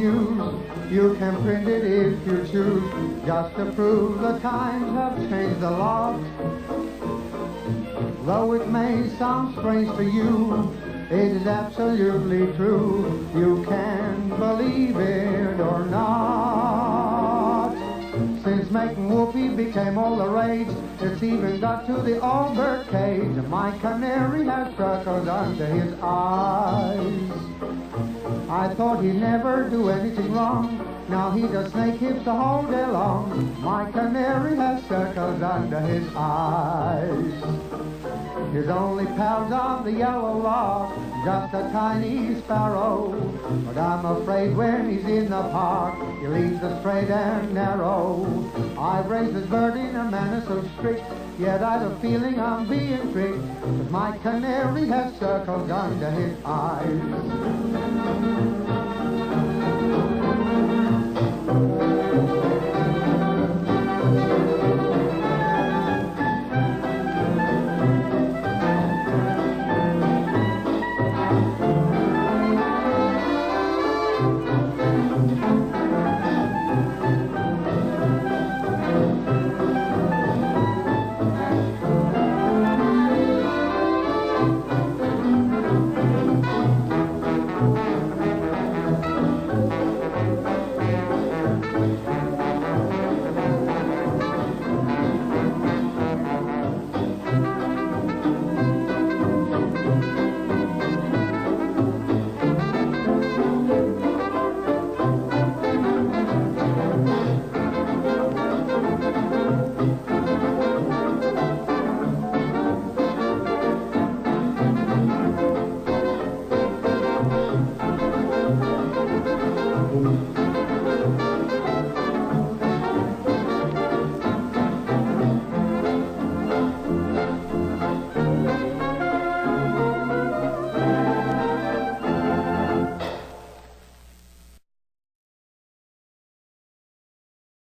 news. You can print it if you choose, just to prove the times have changed a lot. Though it may sound strange to you, it is absolutely true. You can believe it or not. Since making whoopee became all the rage, it's even got to the old bird cage. My canary has circles under his eyes. I thought he'd never do anything wrong. Now he does snake hips the whole day long. My canary has circles under his eyes. His only pals are the yellow lark, just a tiny sparrow. But I'm afraid when he's in the park, he leaves the straight and narrow. I've raised this bird in a manner so strict, yet I've a feeling I'm being tricked, 'cause my canary has circles under his eyes.